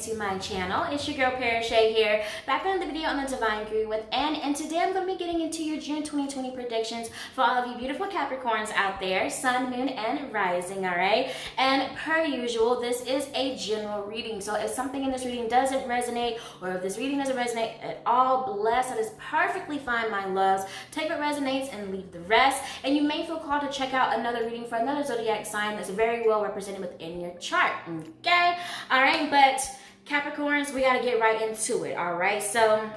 into my channel. It's your girl Parashay here, back on the video on the Divine Guru with N, and today I'm going to be getting into your June 2020 predictions for all of you beautiful Capricorns out there, Sun, Moon, and Rising, alright? And per usual, this is a general reading, so if something in this reading doesn't resonate, or if this reading doesn't resonate at all, bless, that is perfectly fine, my loves. Take what resonates and leave the rest, and you may feel called to check out another reading for another zodiac sign that's very well represented within your chart, okay? Alright, but Capricorns, we got to get right into it, alright? So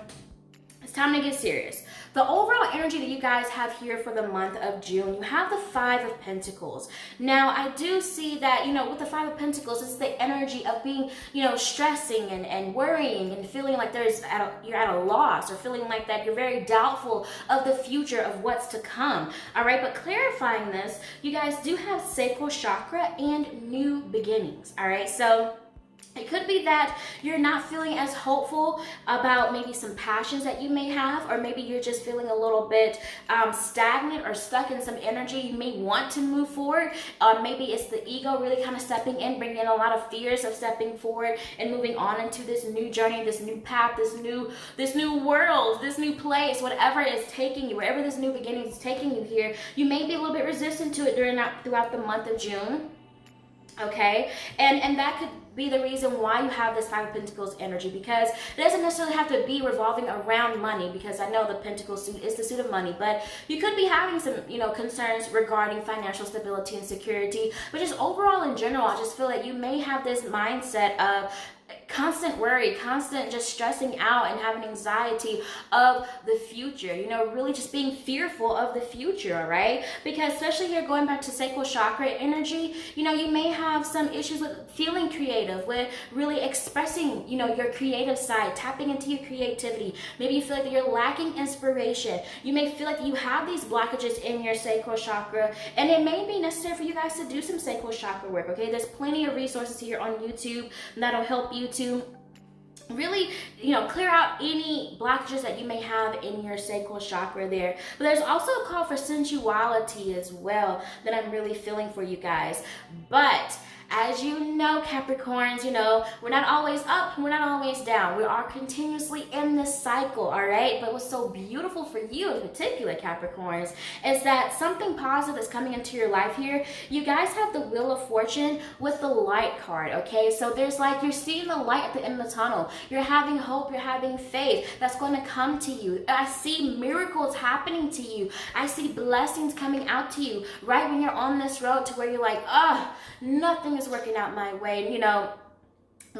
it's time to get serious. The overall energy that you guys have here for the month of June, you have the Five of Pentacles. Now, I do see that, with the Five of Pentacles, it's the energy of being, stressing and worrying and feeling like you're at a loss, or feeling like that you're very doubtful of the future of what's to come. All right, but clarifying this, you guys do have sacral chakra and new beginnings. All right, so it could be that you're not feeling as hopeful about maybe some passions that you may have, or maybe you're just feeling a little bit stagnant or stuck in some energy. You may want to move forward. Maybe it's the ego really kind of stepping in, bringing in a lot of fears of stepping forward and moving on into this new journey, this new path, this new world, this new place, whatever is taking you, wherever this new beginning is taking you here. You may be a little bit resistant to it throughout the month of June. Okay, and that could be the reason why you have this Five of Pentacles energy, because it doesn't necessarily have to be revolving around money, because I know the Pentacle suit is the suit of money, but you could be having some, concerns regarding financial stability and security, but just overall in general, I just feel that you may have this mindset of constant worry, constant just stressing out and having anxiety of the future, really just being fearful of the future, all right? Because especially here, going back to sacral chakra energy, you may have some issues with feeling creative, with really expressing, your creative side, tapping into your creativity. Maybe you feel like you're lacking inspiration. You may feel like you have these blockages in your sacral chakra, and it may be necessary for you guys to do some sacral chakra work, okay? There's plenty of resources here on YouTube that'll help you to really, clear out any blockages that you may have in your sacral chakra there. But there's also a call for sensuality as well that I'm really feeling for you guys. But as you know, Capricorns, we're not always up, we're not always down. We are continuously in this cycle, all right? But what's so beautiful for you in particular, Capricorns, is that something positive is coming into your life here. You guys have the Wheel of Fortune with the light card, okay? So there's you're seeing the light at the end of the tunnel. You're having hope, you're having faith that's going to come to you. I see miracles happening to you. I see blessings coming out to you right when you're on this road to where you're like, nothing is working out my way.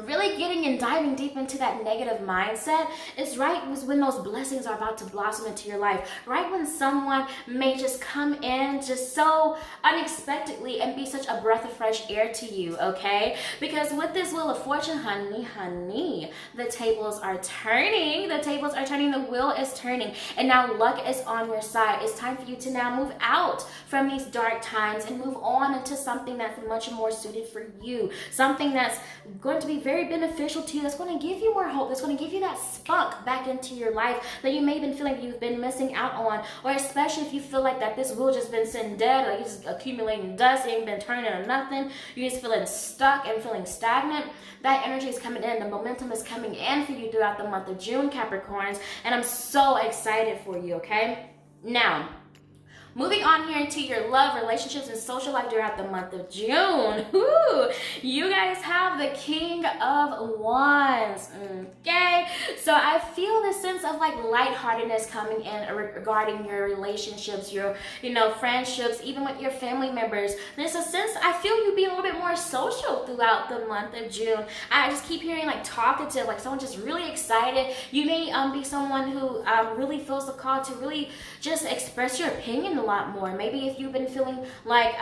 Really getting and diving deep into that negative mindset is when those blessings are about to blossom into your life. Right when someone may just come in just so unexpectedly and be such a breath of fresh air to you, okay? Because with this Wheel of Fortune, honey, the tables are turning. The tables are turning. The wheel is turning. And now luck is on your side. It's time for you to now move out from these dark times and move on into something that's much more suited for you. Something that's going to be very beneficial to you, that's going to give you more hope, that's going to give you that spunk back into your life that you may have been feeling you've been missing out on, or especially if you feel like that this wheel just been sitting dead, like it's just accumulating dust, ain't been turning or nothing, you're just feeling stuck and feeling stagnant. That energy is coming in, the momentum is coming in for you throughout the month of June, Capricorns, and I'm so excited for you, okay? Now, moving on here into your love, relationships, and social life throughout the month of June. Ooh, you guys have the King of Wands, okay? So I feel this sense of lightheartedness coming in regarding your relationships, your, friendships, even with your family members. There's a sense, I feel you being a little bit more social throughout the month of June. I just keep hearing talkative, someone just really excited. You may be someone who really feels the call to really just express your opinion a lot more. Maybe if you've been feeling like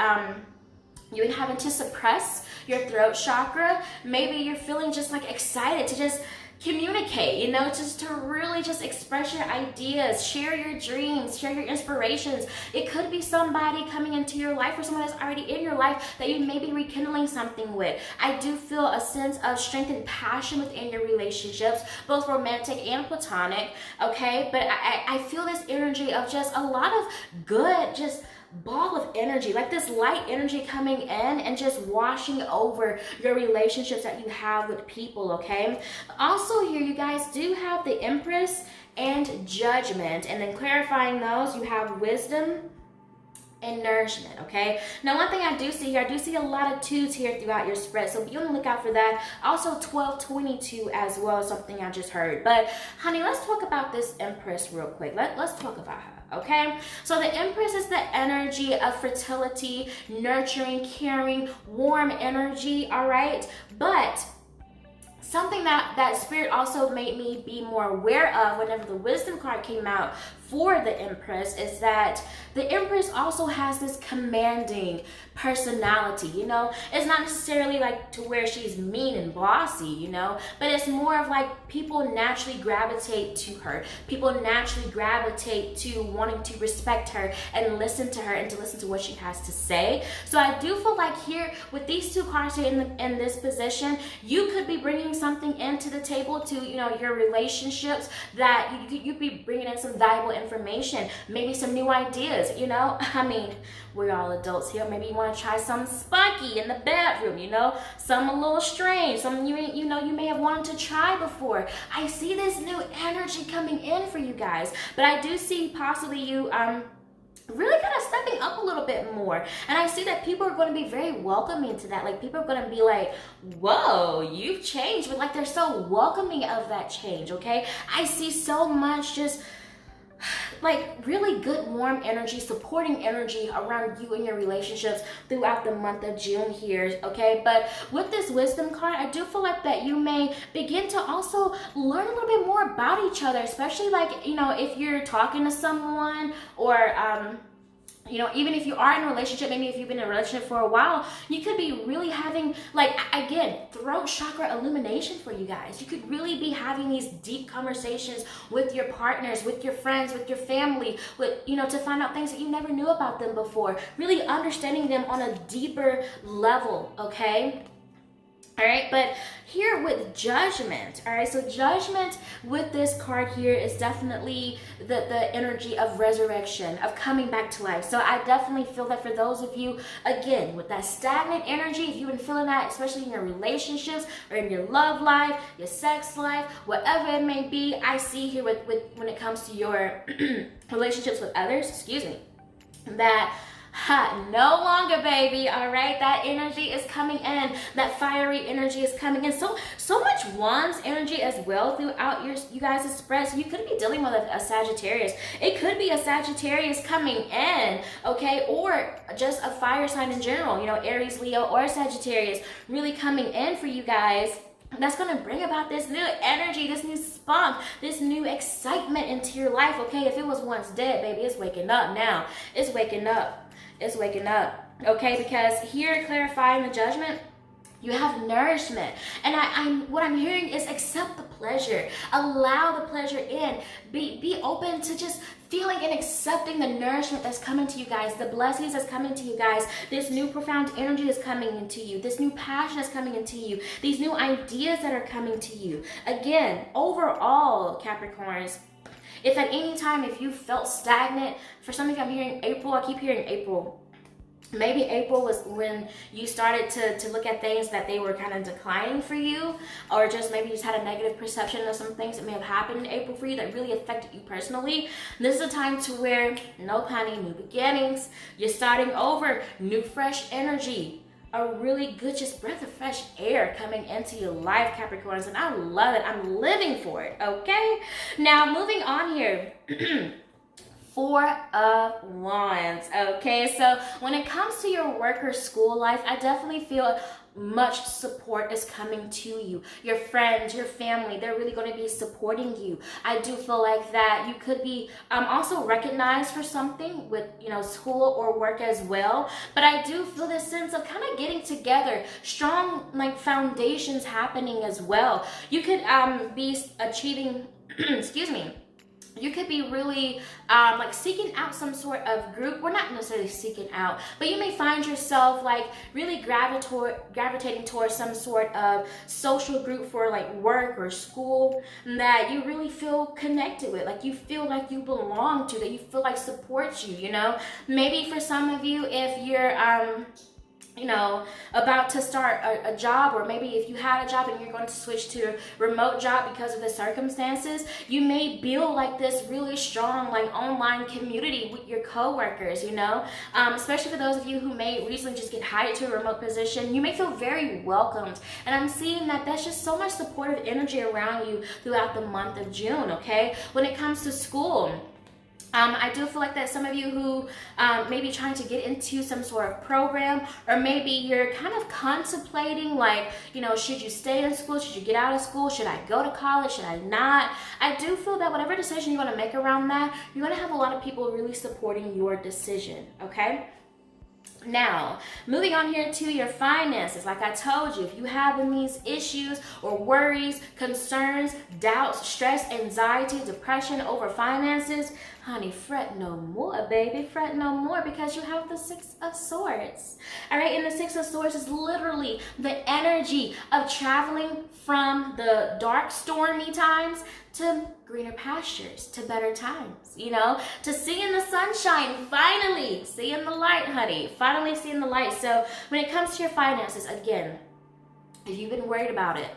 you've been having to suppress your throat chakra, maybe you're feeling just excited to just communicate, just to really just express your ideas, share your dreams, share your inspirations. It could be somebody coming into your life, or someone that's already in your life that you may be rekindling something with. I do feel a sense of strength and passion within your relationships, both romantic and platonic, okay? But I feel this energy of just a lot of good, just ball of energy, like this light energy coming in and just washing over your relationships that you have with people, okay? Also here, you guys do have the Empress and Judgment, and then clarifying those, you have Wisdom and Nourishment, okay? Now, one thing I do see here, I do see a lot of 2s here throughout your spread, so be on the lookout for that. Also, 1222 as well, something I just heard. But, honey, let's talk about this Empress real quick. Let's talk about her, okay? So, the Empress is the energy of fertility, nurturing, caring, warm energy, all right? But something that Spirit also made me be more aware of whenever the Wisdom card came out for the Empress is that the Empress also has this commanding personality, you know? It's not necessarily like to where she's mean and bossy, you know? But it's more of like people naturally gravitate to her. People naturally gravitate to wanting to respect her and listen to her and to listen to what she has to say. So I do feel like here with these 2 cards here in this position, you could be bringing something into the table to, you know, your relationships that you'd be bringing in some valuable information, maybe some new ideas, you know? I mean, we're all adults here. Maybe you want to try something spunky in the bedroom, you know? Some a little strange, something you know you may have wanted to try before. I see this new energy coming in for you guys, but I do see possibly you really kind of stepping up a little bit more. And I see that people are going to be very welcoming to that. Like, people are going to be like, whoa, you've changed. But like, they're so welcoming of that change, okay? I see so much just like really good warm energy, supporting energy around you and your relationships throughout the month of June here, okay? But with this Wisdom card, I do feel like that you may begin to also learn a little bit more about each other, especially like, you know, if you're talking to someone or you know, even if you are in a relationship, maybe if you've been in a relationship for a while, you could be really having, like, again, throat chakra illumination for you guys. You could really be having these deep conversations with your partners, with your friends, with your family, with, you know, to find out things that you never knew about them before. Really understanding them on a deeper level, okay? All right, but here with Judgment, all right, so Judgment with this card here is definitely the energy of resurrection, of coming back to life. So I definitely feel that for those of you, again, with that stagnant energy, if you've been feeling that, especially in your relationships or in your love life, your sex life, whatever it may be, I see here with when it comes to your relationships with others, excuse me, that no longer, baby, all right? That energy is coming in. That fiery energy is coming in. So much Wands energy as well throughout you guys' spread. So you could be dealing with a Sagittarius. It could be a Sagittarius coming in, okay? Or just a fire sign in general, you know, Aries, Leo, or Sagittarius really coming in for you guys. That's going to bring about this new energy, this new spunk, this new excitement into your life, okay? If it was once dead, baby, it's waking up now. It's waking up. It's waking up, okay? Because here, clarifying the Judgment, you have Nourishment. And what I'm hearing is accept the pleasure. Allow the pleasure in. Be open to just feeling and accepting the nourishment that's coming to you guys, the blessings that's coming to you guys, this new profound energy is coming into you, this new passion is coming into you, these new ideas that are coming to you. Again, overall, Capricorns, if at any time, if you felt stagnant, for some of you I'm hearing April, I keep hearing April. Maybe April was when you started to look at things that they were kind of declining for you, or just maybe you just had a negative perception of some things that may have happened in April for you that really affected you personally. This is a time to where, no honey, new beginnings, you're starting over, new fresh energy, a really good just breath of fresh air coming into your life, Capricorns, and I love it. I'm living for it, okay? Now, moving on here. Four of Wands, okay? So when it comes to your work or school life, I definitely feel much support is coming to you. Your friends, your family, they're really going to be supporting you. I do feel like that you could be also recognized for something with, you know, school or work as well. But I do feel this sense of kind of getting together, strong like foundations happening as well. You could be achieving, excuse me, you could be really like seeking out some sort of group. We're not necessarily seeking out, but you may find yourself like really gravitating towards some sort of social group for like work or school that you really feel connected with, like you feel like you belong to, that you feel like supports you, you know. Maybe for some of you, if you're you know, about to start a job, or maybe if you had a job and you're going to switch to a remote job because of the circumstances, you may build like this really strong like online community with your coworkers, you know. Especially for those of you who may recently just get hired to a remote position, you may feel very welcomed, and I'm seeing that that's just so much supportive energy around you throughout the month of June. Okay, when it comes to school, I do feel like that some of you who may be trying to get into some sort of program, or maybe you're kind of contemplating like, you know, should you stay in school? Should you get out of school? Should I go to college? Should I not? I do feel that whatever decision you want to make around that, you're going to have a lot of people really supporting your decision, okay? Now, moving on here to your finances, like I told you, if you have these issues or worries, concerns, doubts, stress, anxiety, depression over finances, honey, fret no more, baby, fret no more, because you have the Six of Swords. All right, and the Six of Swords is literally the energy of traveling from the dark, stormy times to greener pastures, to better times, you know, to seeing the sunshine, finally seeing the light, honey, finally seeing the light. So when it comes to your finances, again, if you've been worried about it,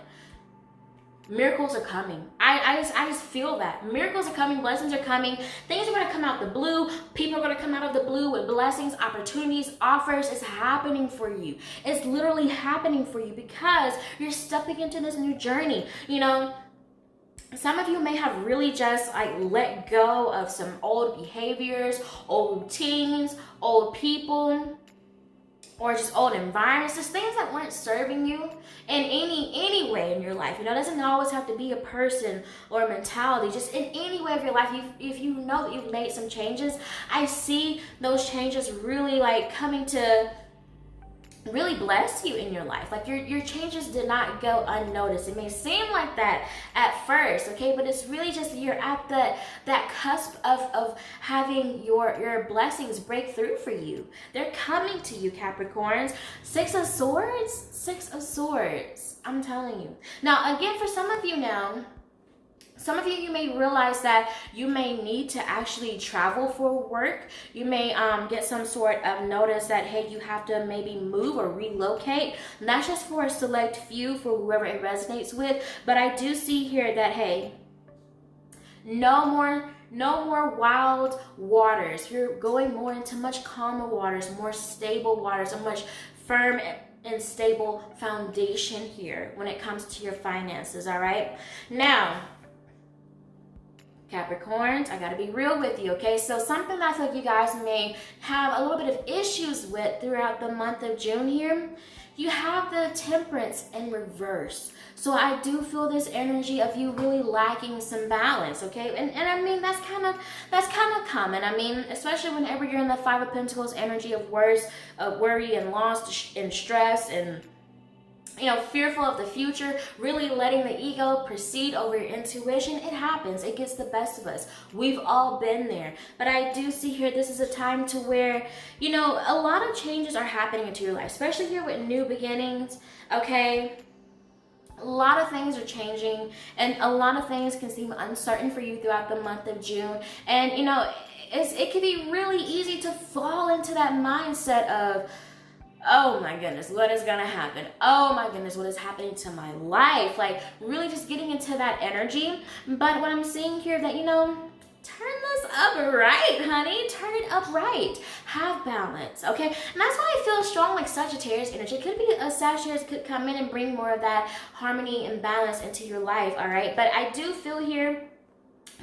miracles are coming. I just feel that. Miracles are coming, blessings are coming, things are going to come out the blue, people are going to come out of the blue with blessings, opportunities, offers. It's happening for you. It's literally happening for you because you're stepping into this new journey, you know. Some of you may have really just like let go of some old behaviors, old routines, old people, or just old environments, just things that weren't serving you in any way in your life. You know, it doesn't always have to be a person or a mentality, just in any way of your life. If you know that you've made some changes, I see those changes really like coming to really bless you in your life. Like your changes did not go unnoticed. It may seem like that at first, okay, but it's really just you're at that cusp of having your blessings break through for you. They're coming to you, Capricorns. Six of Swords, Six of Swords. I'm telling you. Now, again, for some of you now, some of you may realize that you may need to actually travel for work. You may get some sort of notice that, hey, you have to maybe move or relocate. And that's just for a select few, for whoever it resonates with. But I do see here that, hey, no more wild waters. You're going more into much calmer waters, more stable waters, a much firm and stable foundation here when it comes to your finances, all right? Now, Capricorns, I gotta be real with you, okay? So something I feel like you guys may have a little bit of issues with throughout the month of June here, you have the Temperance in reverse. So I do feel this energy of you really lacking some balance, okay? And I mean, that's kind of common. I mean, especially whenever you're in the Five of Pentacles energy of worry and loss and stress and, you know, fearful of the future, really letting the ego proceed over your intuition. It happens. It gets the best of us. We've all been there. But I do see here, this is a time to where, you know, a lot of changes are happening into your life, especially here with new beginnings, okay? A lot of things are changing, and a lot of things can seem uncertain for you throughout the month of June. And, you know, it can be really easy to fall into that mindset of, oh my goodness, what is gonna happen? Oh my goodness, what is happening to my life? Like, really just getting into that energy. But what I'm seeing here that, you know, turn this up right, honey. Turn it up right. Have balance, okay? And that's why I feel strong, like Sagittarius energy. It could be a Sagittarius could come in and bring more of that harmony and balance into your life, all right? But I do feel here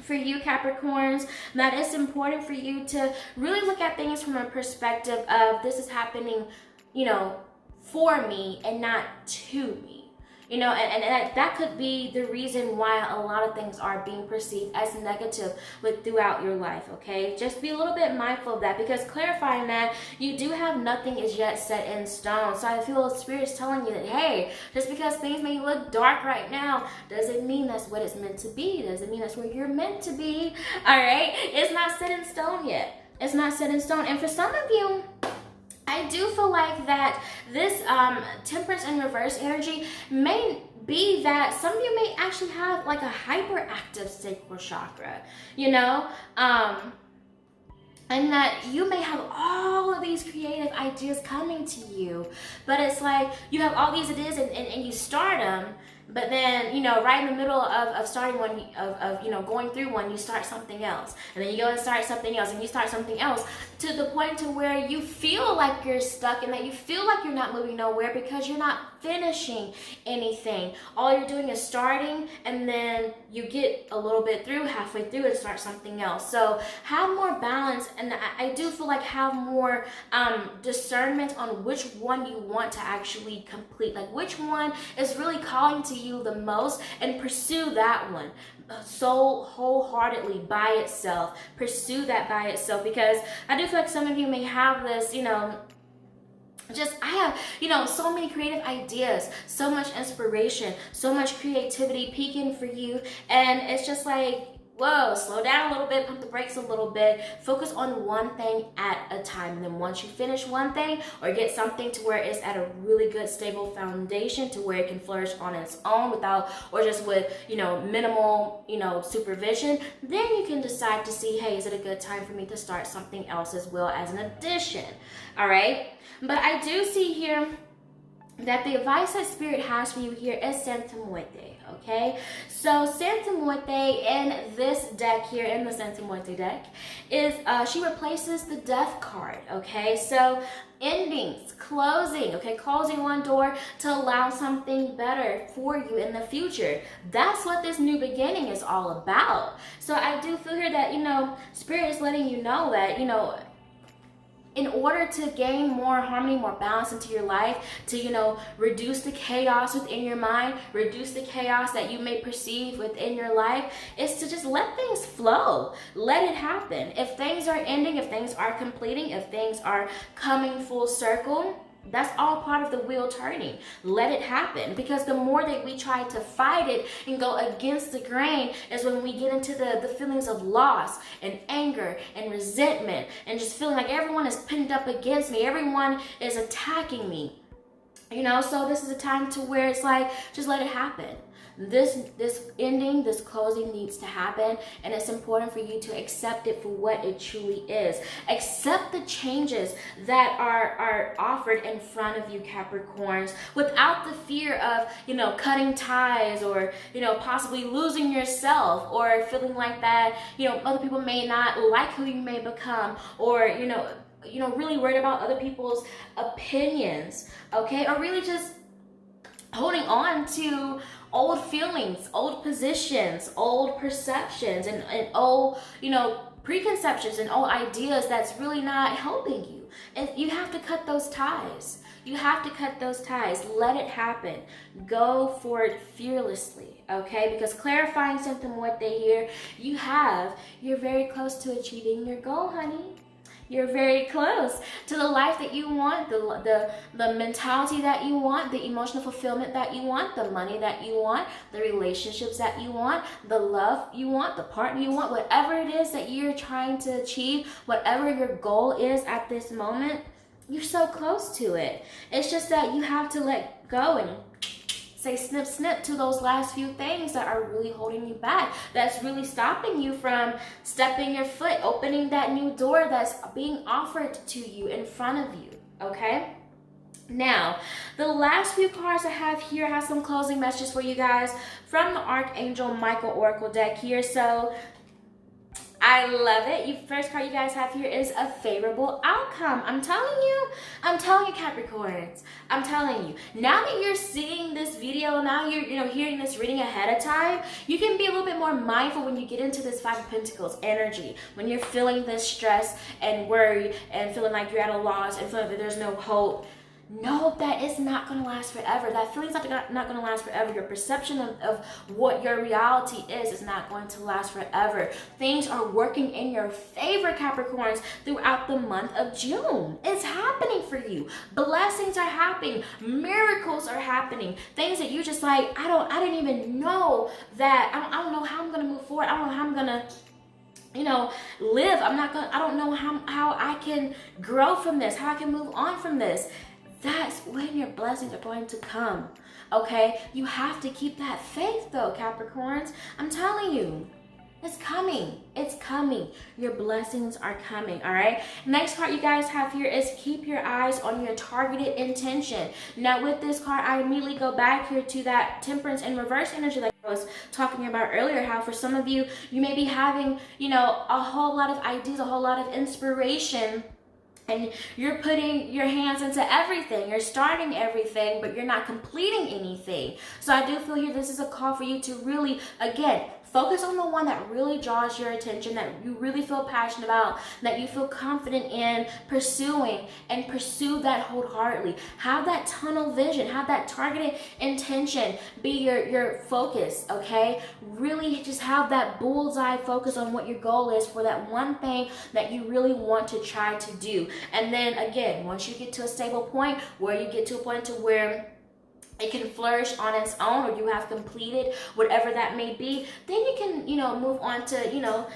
for you, Capricorns, that it's important for you to really look at things from a perspective of this is happening, you know, for me and not to me. You know, and that could be the reason why a lot of things are being perceived as negative throughout your life, okay? Just be a little bit mindful of that, because clarifying that you do have nothing is yet set in stone. So I feel the Spirit's telling you that, hey, just because things may look dark right now, doesn't mean that's what it's meant to be. Doesn't mean that's where you're meant to be, all right? It's not set in stone yet. It's not set in stone. And for some of you, I do feel like that this temperance and reverse energy may be that some of you may actually have like a hyperactive sacral chakra, you know, and that you may have all of these creative ideas coming to you, but it's like you have all these ideas and you start them, but then, you know, right in the middle of starting one, you know, going through one, you start something else. And then you go and start something else, and you start something else, to the point to where you feel like you're stuck, and that you feel like you're not moving nowhere because you're not finishing anything. All you're doing is starting, and then you get a little bit through, halfway through, and start something else. So have more balance, and I do feel like have more discernment on which one you want to actually complete. Like which one is really calling to you the most, and pursue that one so wholeheartedly by itself. Pursue that by itself, because I do feel like some of you may have this, you know, I have, you know, so many creative ideas, so much inspiration, so much creativity peaking for you, and it's just like, whoa, slow down a little bit, pump the brakes a little bit, focus on one thing at a time. And then once you finish one thing, or get something to where it's at a really good stable foundation to where it can flourish on its own without, or just with, you know, minimal, you know, supervision, then you can decide to see, hey, is it a good time for me to start something else as well as an addition, all right? But I do see here that the advice that Spirit has for you here is Santa Muerte, okay? So Santa Muerte in this deck here, in the Santa Muerte deck, is she replaces the Death card, okay? So endings, closing, okay? Closing one door to allow something better for you in the future. That's what this new beginning is all about. So I do feel here that, you know, Spirit is letting you know that, you know, in order to gain more harmony, more balance into your life, to, you know, reduce the chaos within your mind, reduce the chaos that you may perceive within your life, is to just let things flow. Let it happen. If things are ending, if things are completing, if things are coming full circle, that's all part of the wheel turning. Let it happen, because the more that we try to fight it and go against the grain is when we get into the feelings of loss and anger and resentment, and just feeling like everyone is pinned up against me, everyone is attacking me, you know. So this is a time to where it's like, just let it happen. This ending, this closing needs to happen, and it's important for you to accept it for what it truly is. Accept the changes that are offered in front of you, Capricorns, without the fear of, you know, cutting ties, or, you know, possibly losing yourself, or feeling like that, you know, other people may not like who you may become, or, you know, really worried about other people's opinions, okay? Or really just holding on to old feelings, old positions, old perceptions, and old, you know, preconceptions and old ideas that's really not helping you. And you have to cut those ties. You have to cut those ties. Let it happen. Go for it fearlessly, okay? Because clarifying Santa Muerte here, you're very close to achieving your goal, honey. You're very close to the life that you want, the mentality that you want, the emotional fulfillment that you want, the money that you want, the relationships that you want, the love you want, the partner you want, whatever it is that you're trying to achieve, whatever your goal is at this moment, you're so close to it. It's just that you have to let go and say snip, snip to those last few things that are really holding you back, that's really stopping you from stepping your foot, opening that new door that's being offered to you in front of you, okay? Now, the last few cards I have here have some closing messages for you guys from the Archangel Michael Oracle deck here. So I love it. First card you guys have here is a favorable outcome. I'm telling you Capricorns, I'm telling you, now that you're seeing this video, now you're hearing this reading ahead of time, you can be a little bit more mindful when you get into this Five of Pentacles energy, when you're feeling this stress and worry and feeling like you're at a loss and feeling that there's no hope. know that it's not going to last forever. That feeling's not going to last forever. Your perception of what your reality is not going to last forever. Things are working in your favor, Capricorns, throughout the month of June. It's happening for you. Blessings are happening. Miracles are happening. Things that you just like, I didn't even know that. I don't know how I'm going to move forward. I don't know how I'm going to live. I don't know how I can grow from this, how I can move on from this. That's when your blessings are going to come, okay? You have to keep that faith though, Capricorns. I'm telling you, it's coming. It's coming. Your blessings are coming, all right? Next card you guys have here is keep your eyes on your targeted intention. Now with this card, I immediately go back here to that Temperance in reverse energy like I was talking about earlier, how for some of you, you may be having, a whole lot of ideas, a whole lot of inspiration, and you're putting your hands into everything. You're starting everything, but you're not completing anything. So I do feel here this is a call for you to really, again, focus on the one that really draws your attention, that you really feel passionate about, that you feel confident in pursuing, and pursue that wholeheartedly. Have that tunnel vision, have that targeted intention be your focus, okay? Really just have that bullseye focus on what your goal is for that one thing that you really want to try to do. And then again, once you get to a stable point where you get to a point to where it can flourish on its own, or you have completed whatever that may be, then you can, move on to,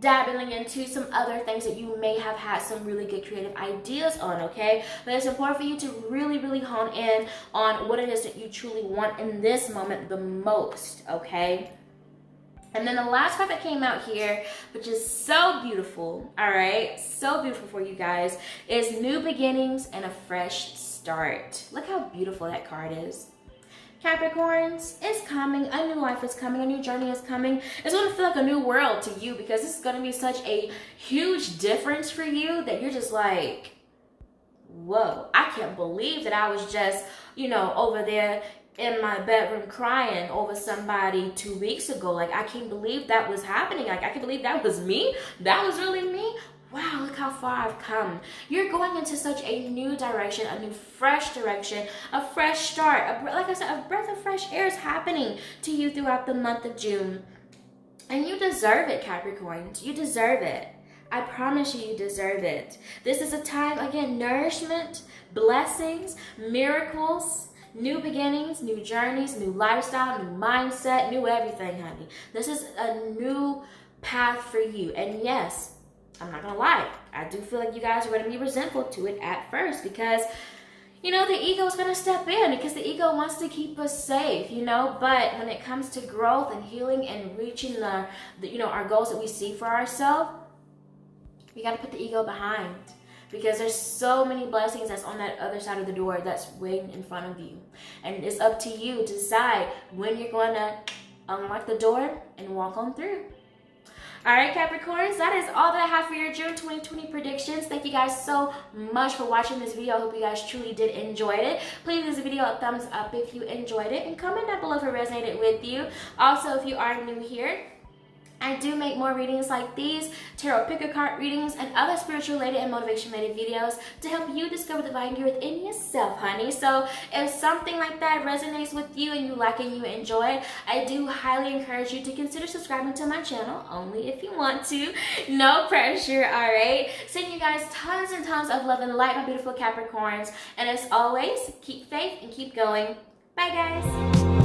dabbling into some other things that you may have had some really good creative ideas on, okay? But it's important for you to really, really hone in on what it is that you truly want in this moment the most, okay? And then the last card that came out here, which is so beautiful, all right? So beautiful for you guys, is new beginnings and a fresh start. Look how beautiful that card is. Capricorns, it's coming. A new life is coming. A new journey is coming. It's going to feel like a new world to you because this is going to be such a huge difference for you that you're just like, whoa, I can't believe that I was just, over there in my bedroom crying over somebody 2 weeks ago. Like, I can't believe that was happening. Like, I can't believe that was me. That was really me. Wow, look how far I've come. You're going into such a new direction, a new fresh direction, a fresh start. Like I said, a breath of fresh air is happening to you throughout the month of June. And you deserve it, Capricorns. You deserve it. I promise you, you deserve it. This is a time, again, nourishment, blessings, miracles, new beginnings, new journeys, new lifestyle, new mindset, new everything, honey. This is a new path for you. And yes, I'm not gonna lie, I do feel like you guys are gonna be resentful to it at first because, the ego is gonna step in because the ego wants to keep us safe, but when it comes to growth and healing and reaching our goals that we see for ourselves, we gotta put the ego behind because there's so many blessings that's on that other side of the door that's waiting in front of you. And it's up to you to decide when you're gonna unlock the door and walk on through. All right, Capricorns, that is all that I have for your June 2020 predictions. Thank you guys so much for watching this video. I hope you guys truly did enjoy it. Please give this video a thumbs up if you enjoyed it, and comment down below if it resonated with you. Also, if you are new here, I do make more readings like these, tarot picker card readings, and other spiritual related and motivation related videos to help you discover the divine gift within yourself, honey. So if something like that resonates with you and you like it and you enjoy it, I do highly encourage you to consider subscribing to my channel, only if you want to. No pressure, all right? Sending you guys tons and tons of love and light, my beautiful Capricorns. And as always, keep faith and keep going. Bye, guys.